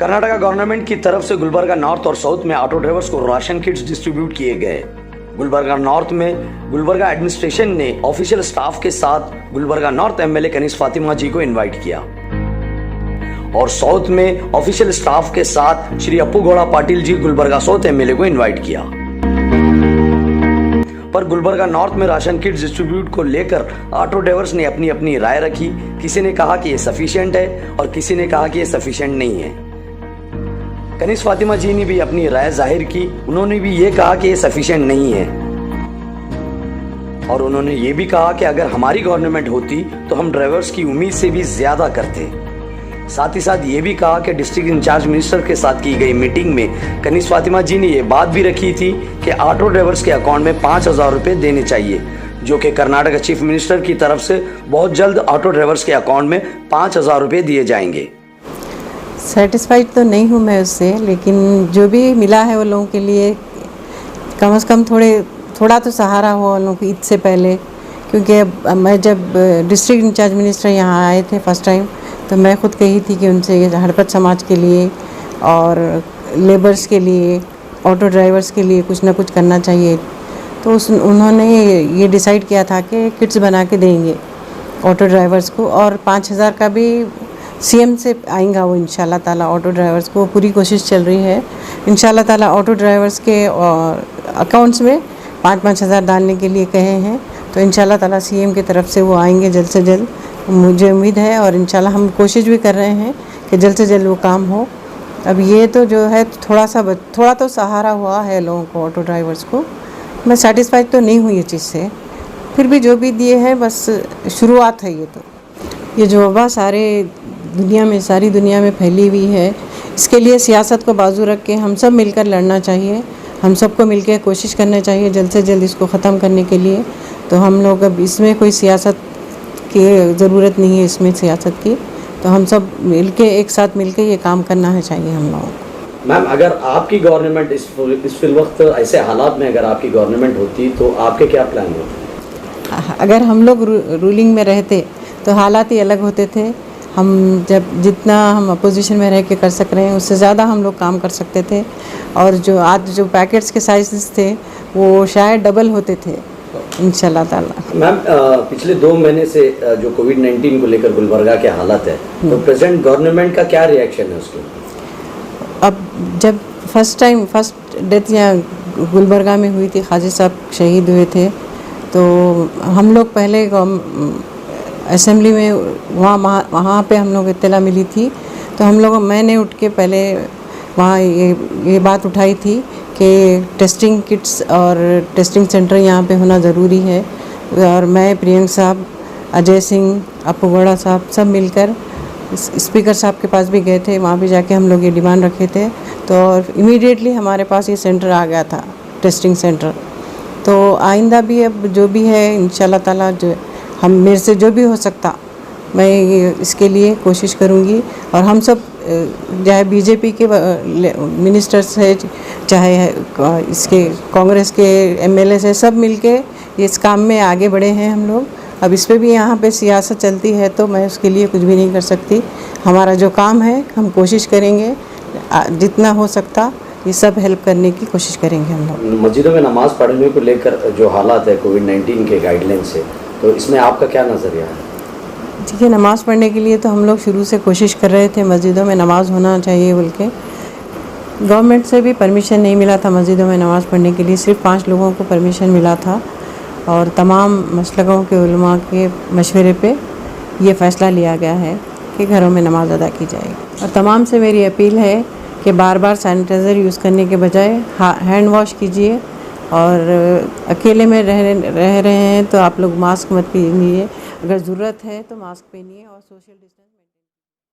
Karnataka government की तरफ से गुलबर्गा नॉर्थ और साउथ में ऑटो ड्राइवर्स को राशन किट्स डिस्ट्रीब्यूट किए गए। गुलबर्गा नॉर्थ में गुलबर्गा एडमिनिस्ट्रेशन ने ऑफिशियल स्टाफ के साथ गुलबर्गा नॉर्थ एमएलए कनीज फातिमा जी को इनवाइट किया और साउथ में ऑफिशियल स्टाफ के साथ श्री अप्पू गौड़ा पाटिल जी गुलबर्गा साउथ एमएलए को इनवाइट किया। पर गुलबर्गा नॉर्थ में राशन किट डिस्ट्रीब्यूट को लेकर ऑटो ड्राइवर्स ने अपनी अपनी राय रखी। किसी ने कहा कि ये सफिशिएंट है और किसी ने कहा कि ये सफिशिएंट नहीं है। कनीज फातिमा जी ने भी अपनी राय जाहिर की। उन्होंने भी ये कहा कि ये सफिशिएंट नहीं है और उन्होंने ये भी कहा कि अगर हमारी गवर्नमेंट होती तो हम ड्राइवर्स की उम्मीद से भी ज्यादा करते। साथ ही साथ ये भी कहा कि डिस्ट्रिक्ट इंचार्ज मिनिस्टर के साथ की गई मीटिंग में कनीज फातिमा जी ने ये बात भी रखी थी कि ऑटो ड्राइवर्स के अकाउंट में 5,000 रुपये देने चाहिए, जो कि कर्नाटक चीफ मिनिस्टर की तरफ से बहुत जल्द ऑटो ड्राइवर्स के अकाउंट में 5,000 रुपये दिए जाएंगे। सेटिस्फाइड तो नहीं हूँ मैं उससे, लेकिन जो भी मिला है वो लोगों के लिए कम से कम थोड़ा तो सहारा हो उन लोगों को ईद से पहले। क्योंकि मैं जब डिस्ट्रिक्ट इंचार्ज मिनिस्टर यहाँ आए थे फर्स्ट टाइम, तो मैं खुद कही थी कि उनसे हड़पत समाज के लिए और लेबर्स के लिए, ऑटो ड्राइवर्स के लिए कुछ ना कुछ करना चाहिए। तो उन्होंने ये डिसाइड किया था कि किट्स बना के देंगे ऑटो ड्राइवर्स को और 5,000 का भी सीएम से आएगा वो इंशाल्लाह ताला ऑटो ड्राइवर्स को। पूरी कोशिश चल रही है इंशाल्लाह ताला। ऑटो ड्राइवर्स के अकाउंट्स में 5-5 हज़ार डालने के लिए कहे हैं, तो इंशाल्लाह ताला सीएम की तरफ से वो आएंगे जल्द से जल्द, मुझे उम्मीद है। और इंशाल्लाह हम कोशिश भी कर रहे हैं कि जल्द से जल्द वो काम हो। अब ये तो जो है थोड़ा तो सहारा हुआ है लोगों को, ऑटो ड्राइवर्स को। मैं सेटिस्फाइड तो नहीं हुई ये चीज़ से, फिर भी जो भी दिए हैं बस शुरुआत है। ये जो वबा सारी दुनिया में फैली हुई है, इसके लिए सियासत को बाजू रख के हम सब मिलकर लड़ना चाहिए। हम सबको मिलकर कोशिश करना चाहिए जल्द से जल्द इसको ख़त्म करने के लिए। तो हम लोग अब इसमें कोई सियासत की ज़रूरत नहीं है, इसमें सियासत की, तो हम सब मिलके एक साथ मिलके ये काम करना है चाहिए हम लोगों को। मैम, अगर आपकी गवर्नमेंट इस वक्त ऐसे हालात में अगर आपकी गवर्नमेंट होती तो आपके क्या प्लान होते? अगर हम लोग रूलिंग में रहते तो हालात ही अलग होते थे। हम जितना हम अपोजिशन में रह के कर सक रहे हैं उससे ज़्यादा हम लोग काम कर सकते थे। और जो पैकेट्स के साइज़ थे वो शायद डबल होते थे इंशाल्लाह ताला। मैम, पिछले 2 महीने से जो कोविड-19 को लेकर गुलबर्गा के हालात है, तो प्रेजेंट गवर्नमेंट का क्या रिएक्शन है उसके? अब जब फर्स्ट डेथ यहाँ गुलबर्गा में हुई थी, खाजी साहब शहीद हुए थे, तो हम लोग पहले असेंबली में वहाँ पे हम लोग इत्तला मिली थी, तो मैंने उठ के पहले वहाँ ये बात उठाई थी कि टेस्टिंग किट्स और टेस्टिंग सेंटर यहाँ पे होना ज़रूरी है। और मैं, प्रियंक साहब, अजय सिंह, अप्पू गौड़ा साहब सब मिलकर स्पीकर साहब के पास भी गए थे। वहाँ भी जाके हम लोग ये डिमांड रखे थे, तो इमीडिएटली हमारे पास ये सेंटर आ गया था, टेस्टिंग सेंटर। तो आइंदा भी अब जो भी है इंशाल्लाह ताला, जो मेरे से जो भी हो सकता मैं इसके लिए कोशिश करूँगी। और हम सब चाहे बीजेपी के मिनिस्टर्स है, चाहे इसके कांग्रेस के एमएलए से, सब मिलके इस काम में आगे बढ़े हैं हम लोग। अब इस पे भी यहाँ पे सियासत चलती है तो मैं उसके लिए कुछ भी नहीं कर सकती। हमारा जो काम है हम कोशिश करेंगे, जितना हो सकता ये सब हेल्प करने की कोशिश करेंगे हम लोग। मस्जिदों में नमाज़ पढ़ने को लेकर जो हालात है कोविड-19 के गाइडलाइन से, तो इसमें आपका क्या नज़रिया है? देखिए, नमाज़ पढ़ने के लिए तो हम लोग शुरू से कोशिश कर रहे थे, मस्जिदों में नमाज़ होना चाहिए बोल के। गवर्नमेंट से भी परमिशन नहीं मिला था मस्जिदों में नमाज़ पढ़ने के लिए, सिर्फ 5 लोगों को परमिशन मिला था। और तमाम मसलकों के उलमा के मशवरे पे ये फ़ैसला लिया गया है कि घरों में नमाज़ अदा की जाएगी। और तमाम से मेरी अपील है कि बार बार सैनिटाइज़र यूज़ करने के बजाय हैंड वॉश कीजिए। और अकेले में रह रहे हैं तो आप लोग मास्क मत पहनिए, अगर ज़रूरत है तो मास्क पहनिए और सोशल डिस्टेंस